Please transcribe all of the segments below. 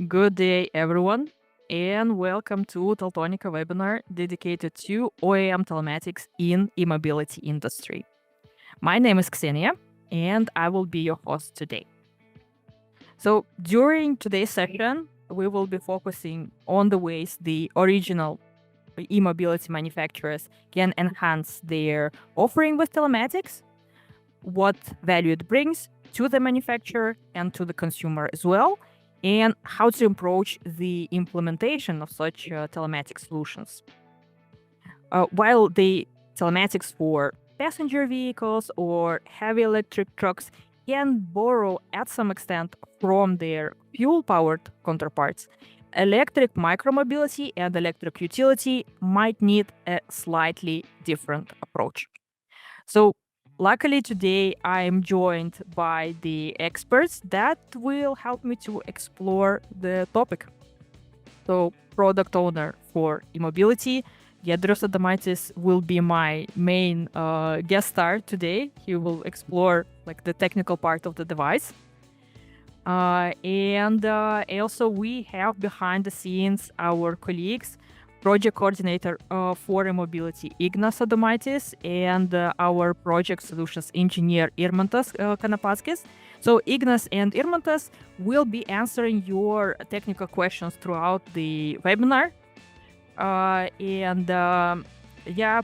Good day, everyone, and welcome to Teltonika webinar dedicated to OEM Telematics in e-mobility industry. My name is Ksenia, and I will be your host today. So during today's session, we will be focusing on the ways the original e-mobility manufacturers can enhance their offering with telematics, what value it brings to the manufacturer and to the consumer as well, and how to approach the implementation of such telematic solutions. While the telematics for passenger vehicles or heavy electric trucks can borrow at some extent from their fuel-powered counterparts, electric micromobility and electric utility might need a slightly different approach. So luckily today I am joined by the experts that will help me to explore the topic. So product owner for e-mobility, Giedrius Adomaitis will be my main guest star today. He will explore the technical part of the device. And also we have behind the scenes our colleagues, project coordinator for e-mobility Ignas Adomaitis and our project solutions engineer Irmantas Kanapaskis. So Ignas and Irmantas will be answering your technical questions throughout the webinar.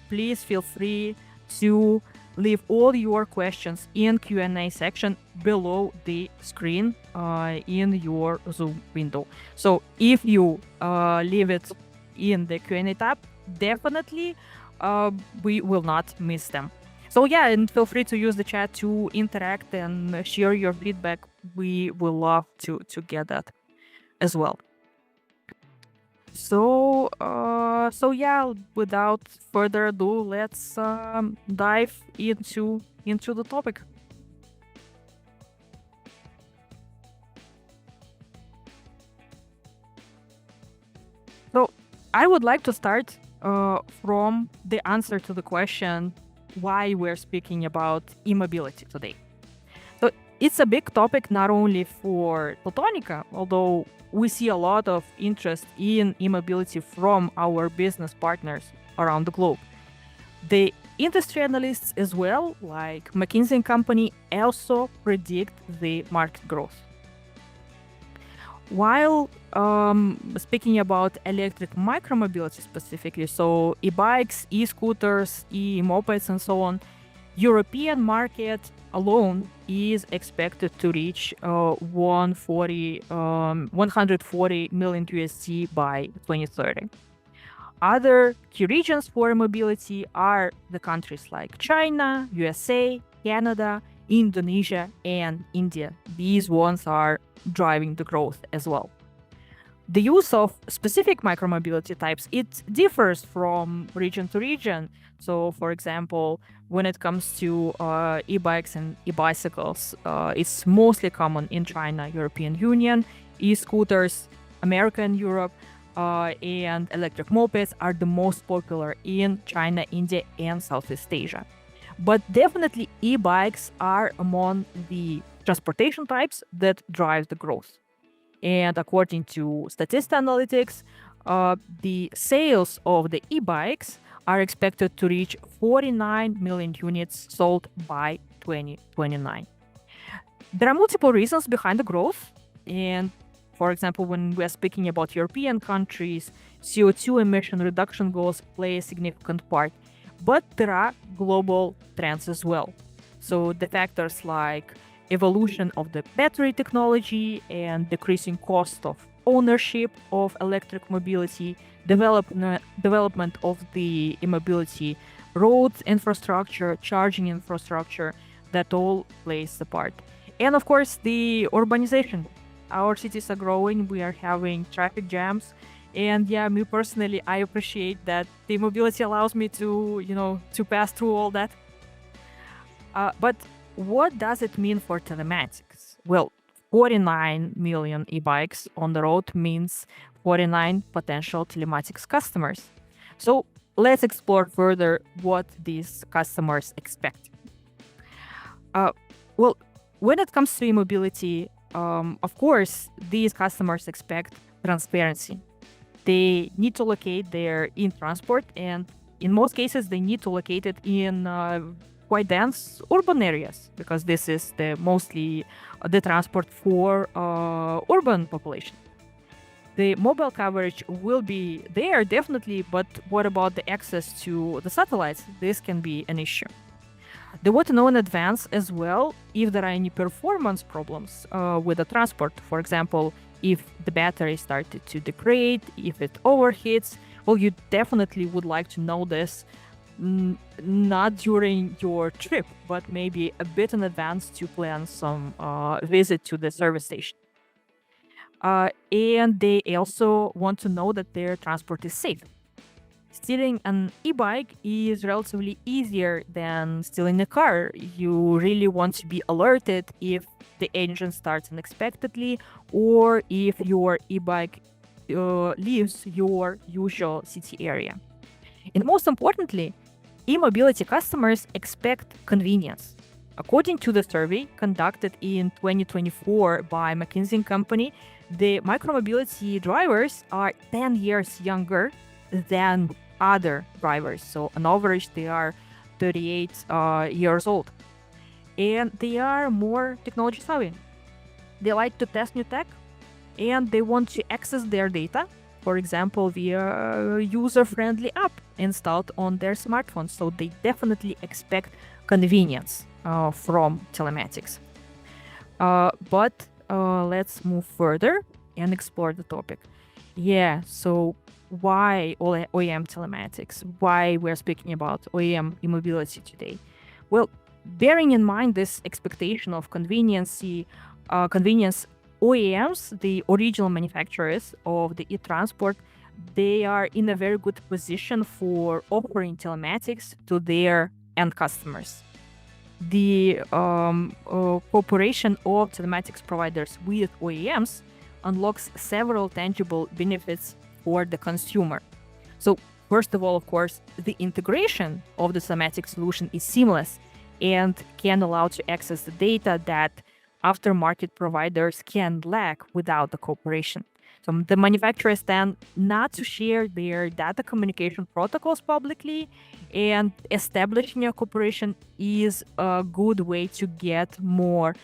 Please feel free to leave all your questions in Q&A section below the screen in your Zoom window. So if you leave it in the Q&A tab, definitely we will not miss them. So and feel free to use the chat to interact and share your feedback. We will love to get that as well. So without further ado, let's dive into the topic. So I would like to start from the answer to the question why we're speaking about e-mobility today. So it's a big topic not only for Teltonika, although we see a lot of interest in e-mobility from our business partners around the globe. The industry analysts as well, like McKinsey & Company, also predict the market growth. While speaking about electric micromobility specifically, so e-bikes, e-scooters, e-mopeds and so on, European market alone is expected to reach 140 million USD by 2030. Other key regions for mobility are the countries like China, USA, Canada, Indonesia, and India. These ones are driving the growth as well. The use of specific micromobility types, it differs from region to region. So, for example, when it comes to e-bikes and e-bicycles, it's mostly common in China, European Union. E-scooters, America and Europe, and electric mopeds are the most popular in China, India, and Southeast Asia. But definitely e-bikes are among the transportation types that drive the growth. And according to Statista Analytics, the sales of the e-bikes are expected to reach 49 million units sold by 2029. There are multiple reasons behind the growth. And for example, when we're speaking about European countries, CO2 emission reduction goals play a significant part. But there are global trends as well. So the factors like evolution of the battery technology and decreasing cost of ownership of electric mobility, development of the e-mobility road infrastructure, charging infrastructure, that all plays a part. And of course, the urbanization. Our cities are growing, we are having traffic jams. And me personally, I appreciate that the mobility allows me to pass through all that. But what does it mean for telematics? Well, 49 million e-bikes on the road means 49 potential telematics customers. So let's explore further what these customers expect. When it comes to e-mobility, of course, these customers expect transparency. They need to locate their in-transport, and in most cases, they need to locate it in quite dense urban areas, because this is mostly the transport for urban population. The mobile coverage will be there, definitely, but what about the access to the satellites? This can be an issue. They want to know in advance as well if there are any performance problems with the transport. For example, if the battery started to degrade, if it overheats. Well, you definitely would like to know this not during your trip, but maybe a bit in advance to plan some visit to the service station. And they also want to know that their transport is safe. Stealing an e-bike is relatively easier than stealing a car. You really want to be alerted if the engine starts unexpectedly, or if your e-bike leaves your usual city area. And most importantly, e-mobility customers expect convenience. According to the survey conducted in 2024 by McKinsey & Company, the micromobility drivers are 10 years younger than other drivers. So on average, they are 38 years old. And they are more technology savvy. They like to test new tech, and they want to access their data, for example, via a user-friendly app installed on their smartphones. So they definitely expect convenience from telematics. But let's move further and explore the topic. Yeah, so why OEM telematics? Why we're speaking about OEM e-mobility today? Well, bearing in mind this expectation of convenience, OEMs, the original manufacturers of the e-transport, they are in a very good position for offering telematics to their end customers. The cooperation of telematics providers with OEMs unlocks several tangible benefits for the consumer. So first of all, of course, the integration of the telematics solution is seamless and can allow to access the data that aftermarket providers can lack without the cooperation. So the manufacturers tend not to share their data communication protocols publicly, and establishing a cooperation is a good way to get more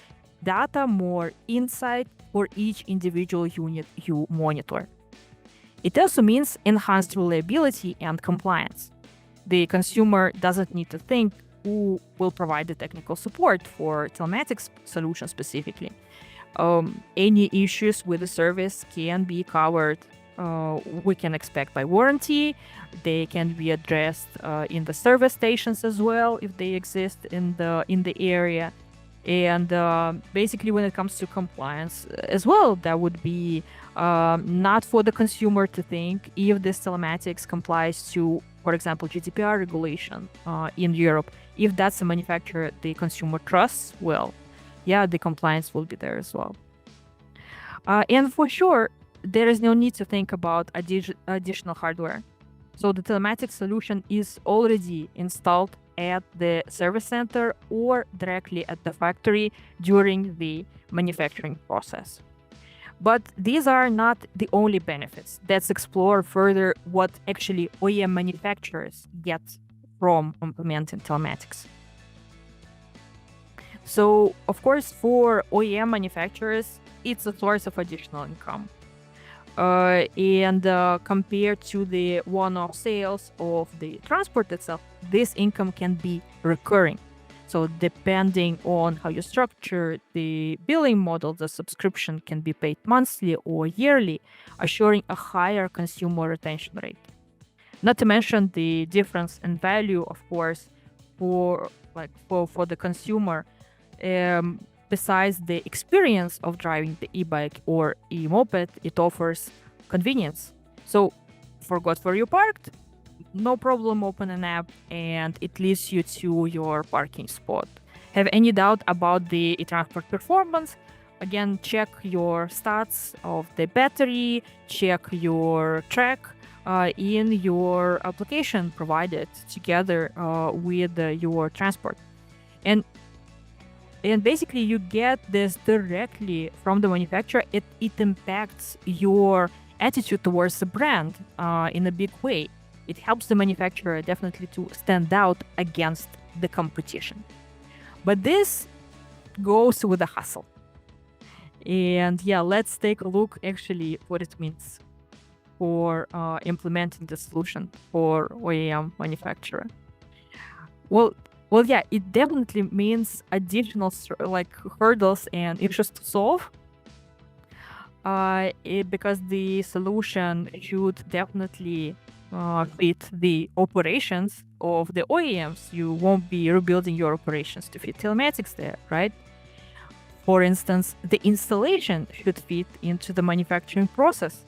data, more insight for each individual unit you monitor. It also means enhanced reliability and compliance. The consumer doesn't need to think who will provide the technical support for telematics solution specifically. Any issues with the service can be covered, we can expect by warranty. They can be addressed in the service stations as well if they exist in the area. And basically, when it comes to compliance as well, that would be not for the consumer to think if this telematics complies to, for example, GDPR regulation in Europe. If that's a manufacturer the consumer trusts, well, yeah, the compliance will be there as well. And for sure, there is no need to think about additional hardware. So the telematics solution is already installed at the service center or directly at the factory during the manufacturing process. But these are not the only benefits. Let's explore further what actually OEM manufacturers get from implementing telematics. So, of course, for OEM manufacturers, it's a source of additional income. And compared to the one-off sales of the transport itself, this income can be recurring. So depending on how you structure the billing model, the subscription can be paid monthly or yearly, assuring a higher consumer retention rate. Not to mention the difference in value, of course, for the consumer. Besides the experience of driving the e-bike or e-moped, it offers convenience. So, forgot where you parked? No problem, open an app and it leads you to your parking spot. Have any doubt about the e-transport performance? Again, check your stats of the battery, check your track in your application provided together with your transport. And And basically, you get this directly from the manufacturer. It impacts your attitude towards the brand in a big way. It helps the manufacturer definitely to stand out against the competition. But this goes with a hustle. And yeah, let's take a look actually what it means for implementing the solution for OEM manufacturer. Well, yeah, it definitely means additional hurdles and issues to solve. Because the solution should definitely fit the operations of the OEMs. You won't be rebuilding your operations to fit telematics there, right? For instance, the installation should fit into the manufacturing process.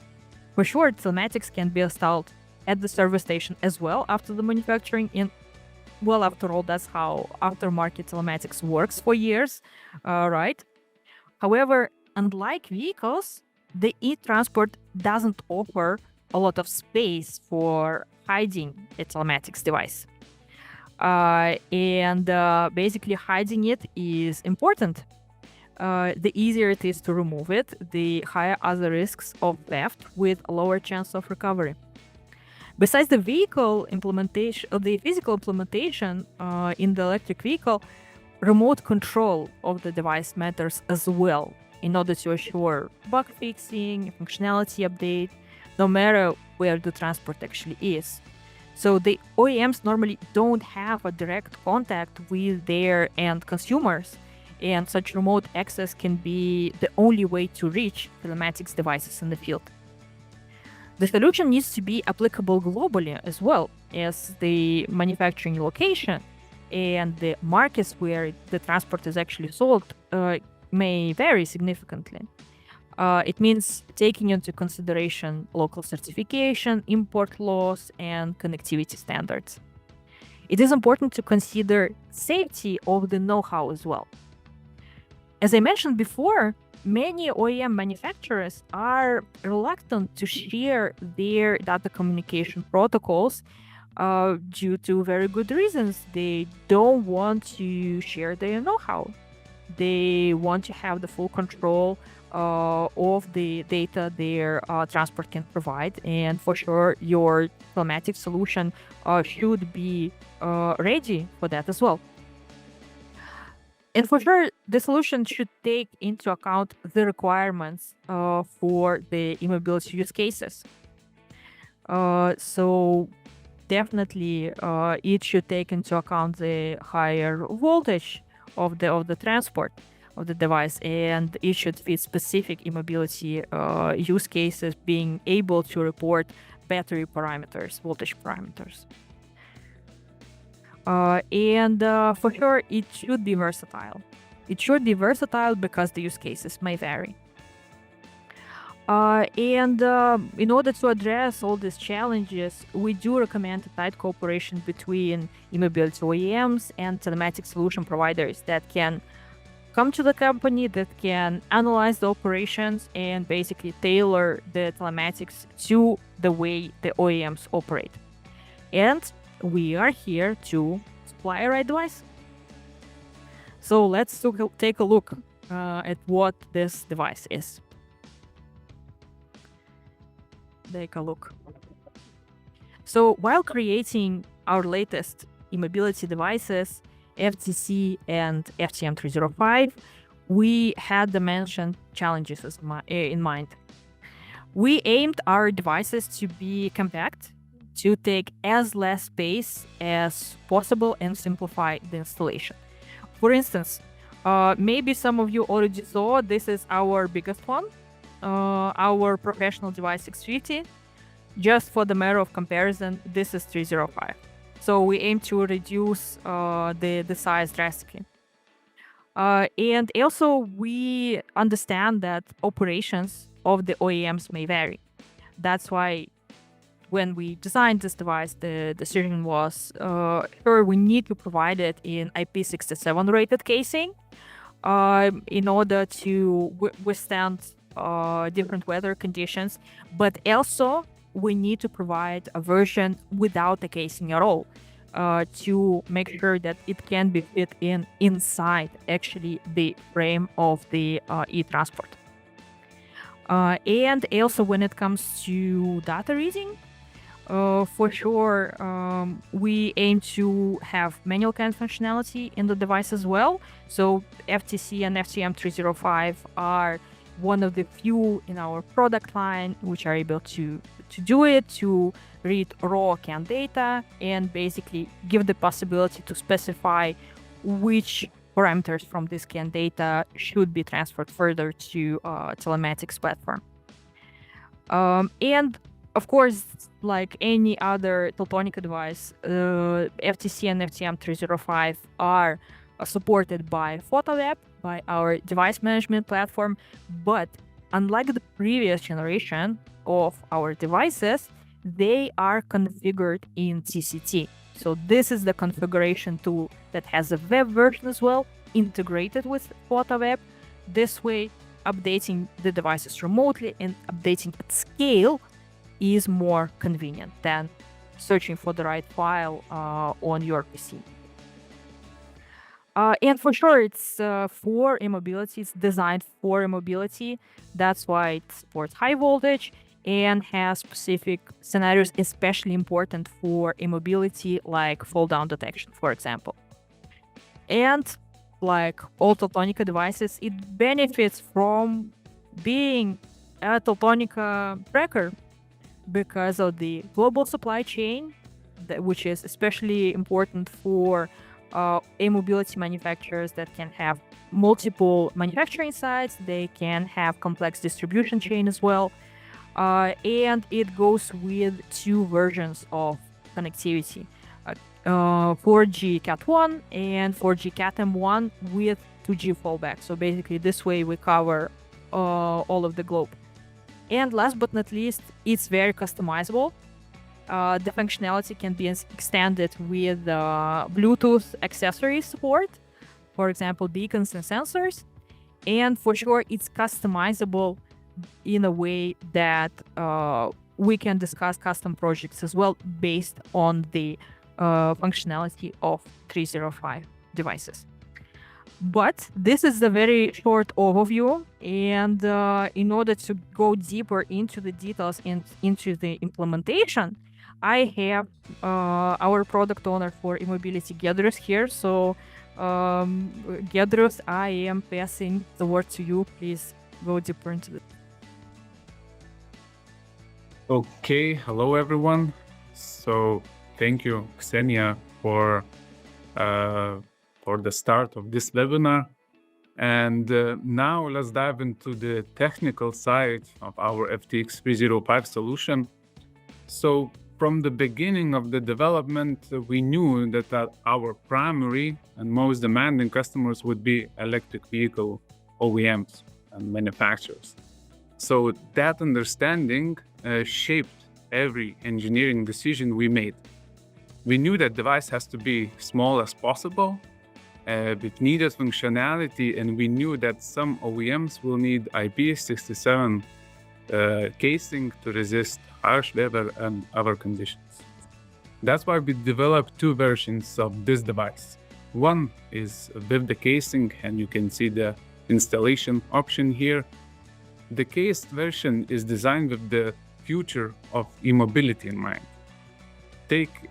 For sure, telematics can be installed at the service station as well after the manufacturing. Well, after all, that's how aftermarket telematics works for years, right? However, unlike vehicles, the e-transport doesn't offer a lot of space for hiding a telematics device. And basically hiding it is important. The easier it is to remove it, the higher are the risks of theft with a lower chance of recovery. Besides the vehicle implementation, the physical implementation in the electric vehicle, remote control of the device matters as well in order to assure bug fixing, functionality update, no matter where the transport actually is. So the OEMs normally don't have a direct contact with their end consumers, and such remote access can be the only way to reach telematics devices in the field. The solution needs to be applicable globally as well as the manufacturing location and the markets where the transport is actually sold may vary significantly. It means taking into consideration local certification, import laws, and connectivity standards. It is important to consider safety of the know-how as well. As I mentioned before, many OEM manufacturers are reluctant to share their data communication protocols due to very good reasons. They don't want to share their know-how. They want to have the full control of the data their transport can provide. And for sure, your telematics solution should be ready for that as well. And for sure, the solution should take into account the requirements for the e-mobility use cases. So definitely, it should take into account the higher voltage of the transport of the device, and it should fit specific e-mobility use cases, being able to report battery parameters, voltage parameters. And for sure, it should be versatile. It should be versatile because the use cases may vary. And in order to address all these challenges, we do recommend a tight cooperation between e-mobility OEMs and telematics solution providers that can come to the company, that can analyze the operations and basically tailor the telematics to the way the OEMs operate. And we are here to supply a right device. So let's take a look at what this device is. Take a look. So while creating our latest e-mobility devices, FTC and FTM305, we had the mentioned challenges in mind. We aimed our devices to be compact, to take as less space as possible and simplify the installation. For instance, maybe some of you already saw this is our biggest one, our professional device 650. Just for the matter of comparison, this is 305. So we aim to reduce the size drastically. And also we understand that operations of the OEMs may vary. That's why when we designed this device, the decision was, sure, we need to provide it in IP67 rated casing in order to withstand different weather conditions, but also we need to provide a version without the casing at all, to make sure that it can be fit inside actually the frame of the e-transport. And also when it comes to data reading, for sure, we aim to have manual CAN functionality in the device as well. So FTC and FTM 305 are one of the few in our product line which are able to do it, to read raw CAN data and basically give the possibility to specify which parameters from this CAN data should be transferred further to telematics platform. And of course, like any other Teltonika device, FTC and FTM 305 are supported by FOTA WEB, by our device management platform. But unlike the previous generation of our devices, they are configured in TCT. So this is the configuration tool that has a web version as well, integrated with FOTA WEB. This way, updating the devices remotely and updating at scale is more convenient than searching for the right file on your PC. And for sure, it's for e-mobility. It's designed for e-mobility. That's why it supports high voltage and has specific scenarios, especially important for e-mobility, like fall-down detection, for example. And like all Teltonika devices, it benefits from being a Teltonika tracker because of the global supply chain, which is especially important for e-mobility manufacturers that can have multiple manufacturing sites. They can have complex distribution chain as well. And it goes with two versions of connectivity. 4G Cat1 and 4G Cat-M1 with 2G fallback. So basically this way we cover all of the globe. And last but not least, it's very customizable. The functionality can be extended with Bluetooth accessory support, for example, beacons and sensors. And for sure, it's customizable in a way that we can discuss custom projects as well based on the functionality of 305 devices. But this is a very short overview, and in order to go deeper into the details and into the implementation, I have our product owner for e-mobility, Giedrius, here. So Giedrius, I am passing the word to you. Please go deeper into it. Okay, hello everyone. So thank you, Ksenia, for the start of this webinar. And now let's dive into the technical side of our FTX 305 solution. So from the beginning of the development, we knew that our primary and most demanding customers would be electric vehicle OEMs and manufacturers. So that understanding shaped every engineering decision we made. We knew that device has to be small as possible, with needed functionality, and we knew that some OEMs will need IP67 casing to resist harsh weather and other conditions. That's why we developed two versions of this device. One is with the casing, and you can see the installation option here. The cased version is designed with the future of e-mobility in mind. Take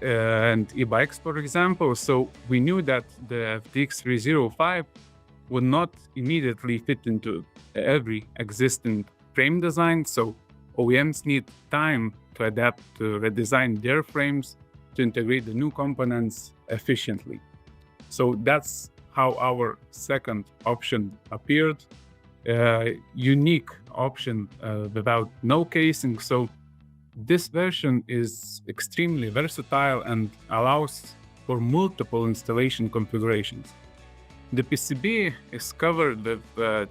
e-bikes, for example. So we knew that the FTX 305 would not immediately fit into every existing frame design. So OEMs need time to adapt to redesign their frames to integrate the new components efficiently. So that's how our second option appeared. Unique option without no casing. So this version is extremely versatile and allows for multiple installation configurations. The PCB is covered with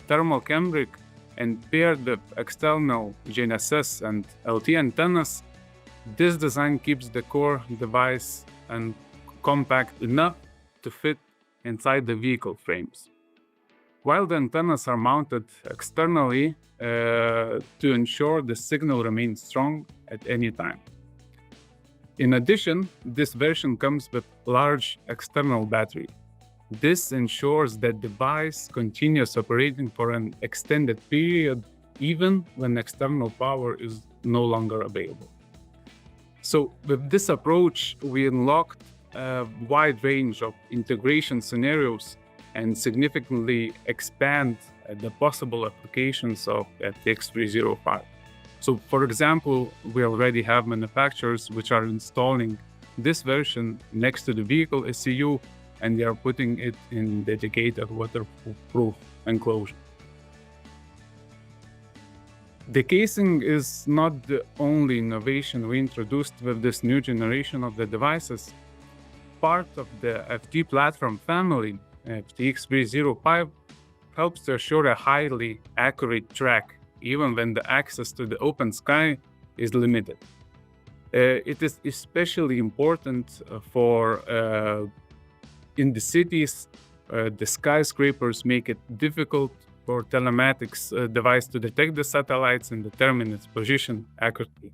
thermal cambric and paired with external GNSS and LT antennas. This design keeps the core device and compact enough to fit inside the vehicle frames. While the antennas are mounted externally to ensure the signal remains strong at any time. In addition, this version comes with large external battery. This ensures that the device continues operating for an extended period, even when external power is no longer available. So with this approach, we unlocked a wide range of integration scenarios and significantly expand the possible applications of FTX 305. So for example, we already have manufacturers which are installing this version next to the vehicle ECU, and they are putting it in dedicated waterproof enclosure. The casing is not the only innovation we introduced with this new generation of the devices. Part of the FT platform family, FTX 305, helps to assure a highly accurate track, even when the access to the open sky is limited. It is especially important for in the cities. The skyscrapers make it difficult for telematics device to detect the satellites and determine its position accurately.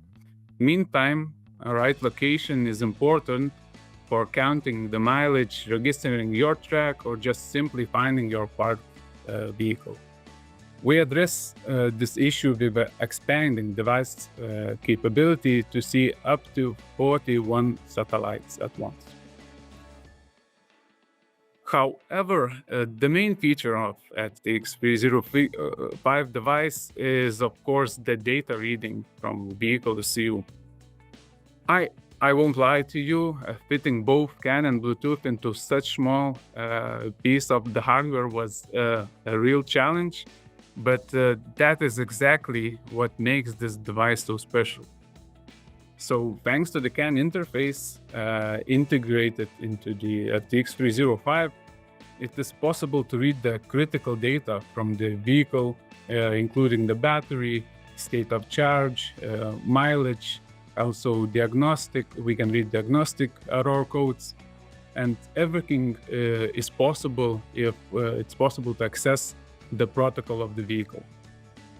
Meantime, a right location is important for counting the mileage, registering your track, or just simply finding your parked vehicle. We address this issue with expanding device capability to see up to 41 satellites at once. However, the main feature of FTX 305 device is, of course, the data reading from vehicle ECU. I won't lie to you, fitting both CAN and Bluetooth into such small piece of the hardware was a real challenge, but that is exactly what makes this device so special. So thanks to the CAN interface integrated into the FTX 305, it is possible to read the critical data from the vehicle, including the battery, state of charge, mileage, also diagnostic. We can read diagnostic error codes, and everything is possible if it's possible to access the protocol of the vehicle.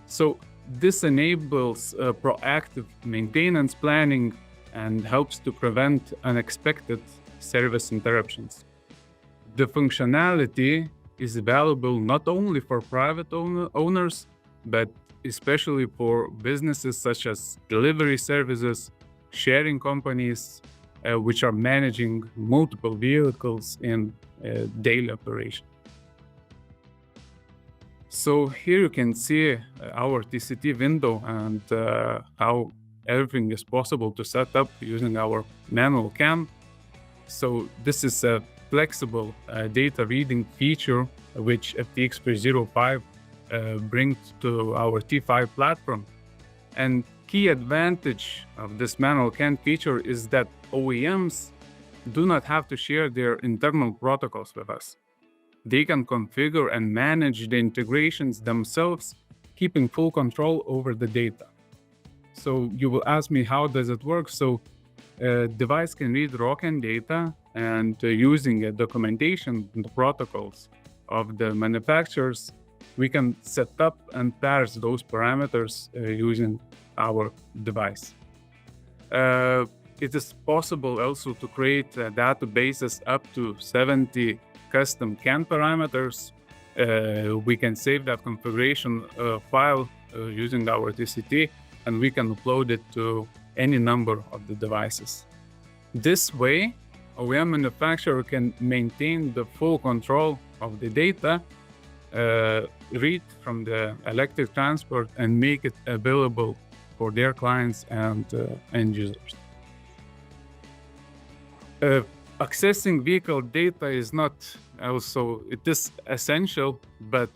So this enables proactive maintenance planning and helps to prevent unexpected service interruptions. The functionality is available not only for private owners, but especially for businesses such as delivery services, sharing companies, which are managing multiple vehicles in daily operation. So here you can see our TCT window and how everything is possible to set up using our manual CAN. So this is a flexible data reading feature which FTX 305 brings to our T5 platform. And key advantage of this manual CAN feature is that OEMs do not have to share their internal protocols with us. They can configure and manage the integrations themselves, keeping full control over the data. So you will ask me, how does it work? So device can read raw CAN data, and using a documentation and the protocols of the manufacturers, we can set up and parse those parameters using our device. It is possible also to create databases up to 70 custom CAN parameters. We can save that configuration file using our TCT, and we can upload it to any number of the devices. This way, OEM manufacturer can maintain the full control of the data, read from the electric transport, and make it available for their clients and end users. Accessing vehicle data is not also, it is essential, but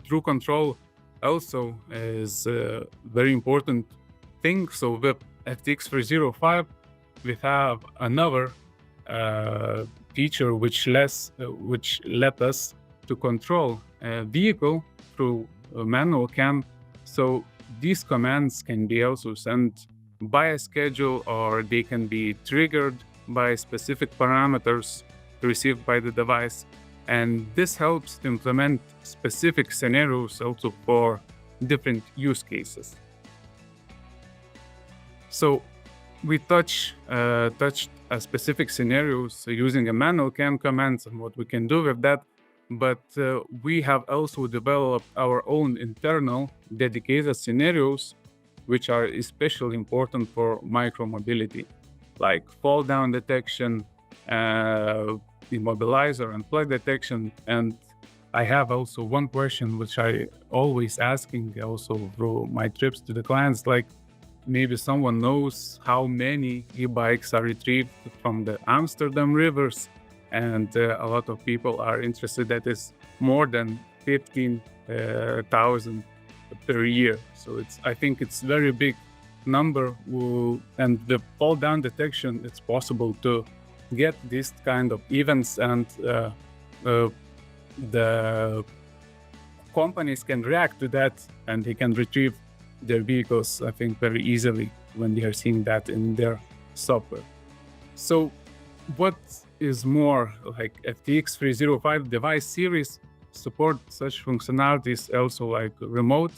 true control also is a very important thing. So with FTX 305, we have another feature which let us to control a vehicle through a manual CAN. So these commands can be also sent by a schedule, or they can be triggered by specific parameters received by the device. And this helps to implement specific scenarios also for different use cases. So we touched specific scenarios using a manual CAN commands and what we can do with that. But we have also developed our own internal dedicated scenarios, which are especially important for micromobility, like fall down detection, immobilizer and plug detection. And I have also one question which I always asking also through my trips to the clients, like maybe someone knows how many e-bikes are retrieved from the Amsterdam rivers, and a lot of people are interested that it's more than 15,000 per year. So I think it's very big number, and the fall down detection, it's possible to get this kind of events, and the companies can react to that and they can retrieve their vehicles, I think, very easily when they are seeing that in their software. So what is more, like FTX 305 device series support such functionalities also, like remote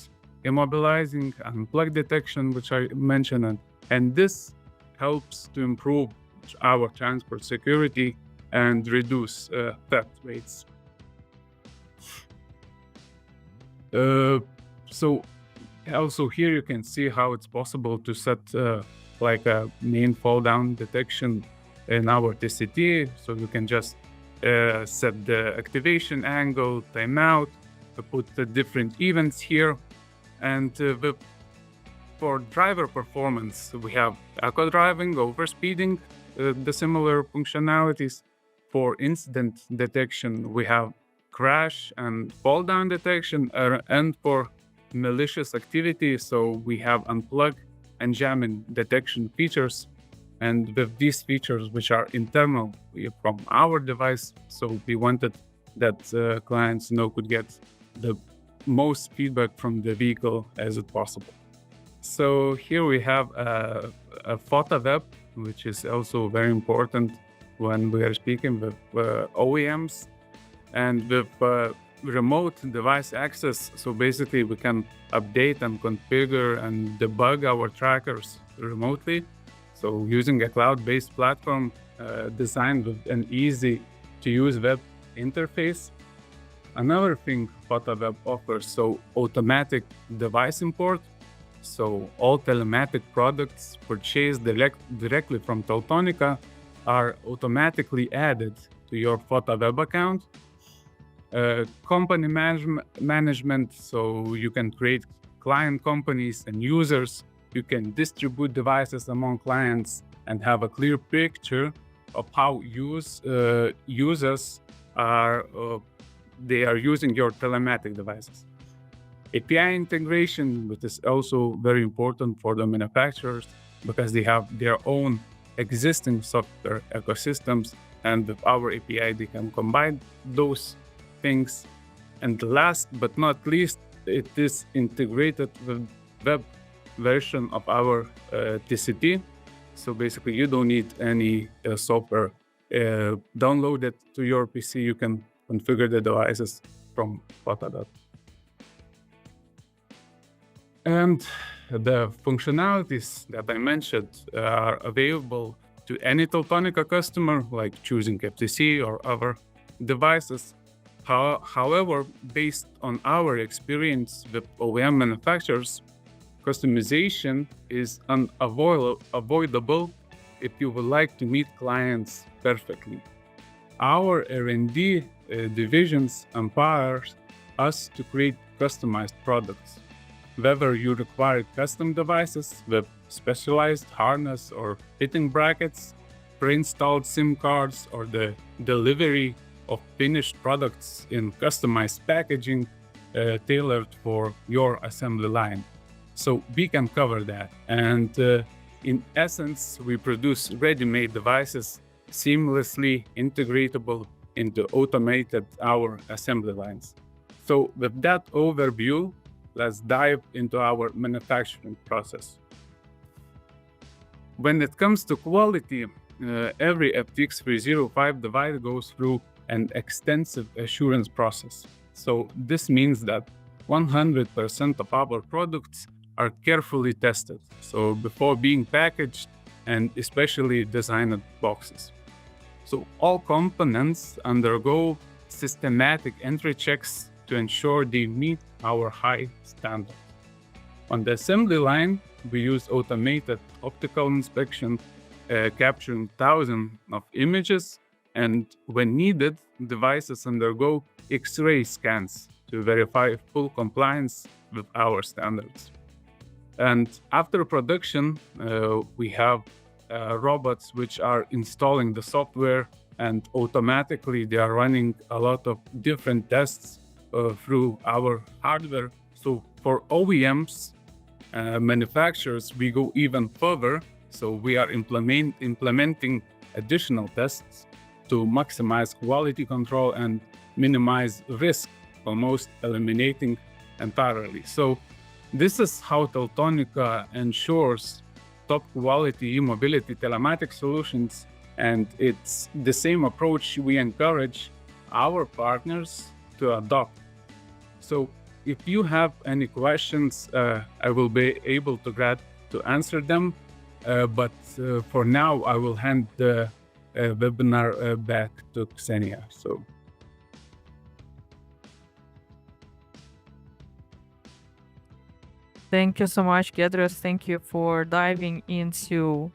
immobilizing and plug detection, which I mentioned, and this helps to improve our transport security and reduce theft rates. So also here you can see how it's possible to set like a main fall down detection in our TCT. So you can just set the activation angle, timeout, put the different events here. And for driver performance, we have eco driving, overspeeding, the similar functionalities. For incident detection, we have crash and fall down detection, and for malicious activity, so we have unplug and jamming detection features. And with these features, which are internal from our device, so we wanted that clients could get the most feedback from the vehicle as it possible. So here we have a FOTA WEB, which is also very important when we are speaking with OEMs, and with remote device access. So basically we can update and configure and debug our trackers remotely. So using a cloud-based platform designed with an easy to use web interface. Another thing FOTA WEB offers, so automatic device import. So all telematic products purchased directly from Teltonika are automatically added to your FOTA WEB account. Company management, so you can create client companies and users. You can distribute devices among clients and have a clear picture of how users are using your telematic devices. API integration, which is also very important for the manufacturers because they have their own existing software ecosystems, and with our API they can combine those things. And last but not least, it is integrated with web version of our TCT. So basically you don't need any software downloaded to your PC. You can configure the devices from FOTA. And the functionalities that I mentioned are available to any Teltonika customer, like choosing FTC or other devices. However, based on our experience with OEM manufacturers, customization is unavoidable if you would like to meet clients perfectly. Our R&D divisions empowers us to create customized products. Whether you require custom devices with specialized harness or fitting brackets, pre-installed SIM cards, or the delivery of finished products in customized packaging tailored for your assembly line. So we can cover that. And in essence, we produce ready-made devices seamlessly integratable into automated our assembly lines. So with that overview, let's dive into our manufacturing process. When it comes to quality, every FTX 305 device goes through an extensive assurance process. So this means that 100% of our products are carefully tested. So before being packaged, and especially designed boxes. So all components undergo systematic entry checks to ensure they meet our high standards. On the assembly line, we use automated optical inspection, capturing thousands of images, and when needed, devices undergo X-ray scans to verify full compliance with our standards. And after production, we have robots which are installing the software, and automatically they are running a lot of different tests through our hardware. So for OEMs, manufacturers, we go even further. So we are implementing additional tests to maximize quality control and minimize risk, almost eliminating entirely. So this is how Teltonika ensures top quality e-mobility telematics solutions, and it's the same approach we encourage our partners to adopt. So if you have any questions, I will be able to answer them. But for now, I will hand the webinar back to Ksenia. So. Thank you so much, Giedrius. Thank you for diving into,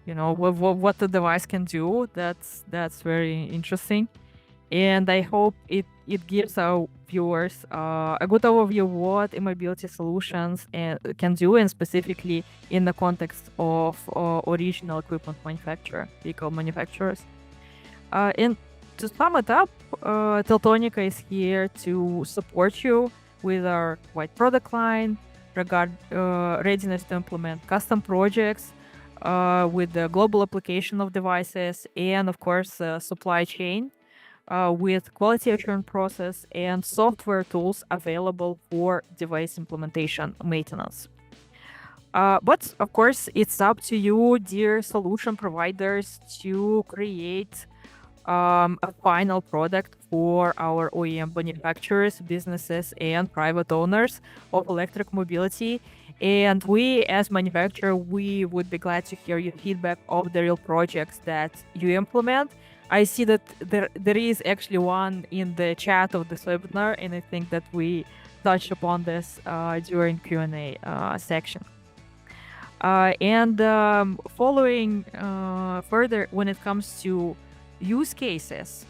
what the device can do. That's very interesting, and I hope it gives our viewers a good overview of what e-mobility solutions can do, and specifically in the context of original equipment vehicle manufacturers. And to sum it up, Teltonika is here to support you with our wide product line, readiness to implement custom projects with the global application of devices, and of course supply chain with quality assurance process and software tools available for device implementation maintenance. But of course, it's up to you, dear solution providers, to create a final product for our OEM manufacturers, businesses, and private owners of electric mobility. And we, as manufacturer, we would be glad to hear your feedback of the real projects that you implement. I see that there is actually one in the chat of this webinar, and I think that we touched upon this during Q&A section. And following further, when it comes to use cases,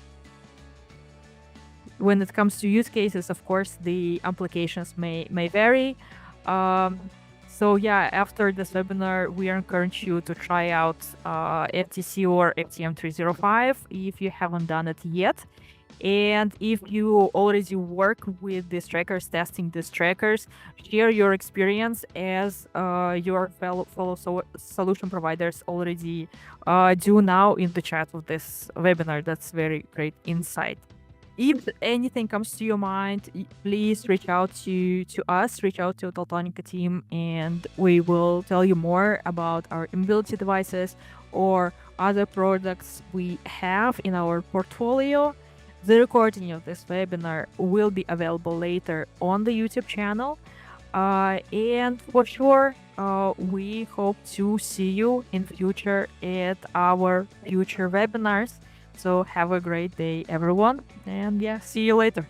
of course, the applications may vary. So yeah, after this webinar, we encourage you to try out FTC or FTM 305 if you haven't done it yet. And if you already work with these trackers, testing these trackers, share your experience as your fellow solution providers already do now in the chat of this webinar. That's very great insight. If anything comes to your mind, please reach out to us, reach out to the Teltonika team, and we will tell you more about our e-mobility devices or other products we have in our portfolio. The recording of this webinar will be available later on the YouTube channel. And for sure, we hope to see you in future at our future webinars. So have a great day, everyone. And yeah, see you later.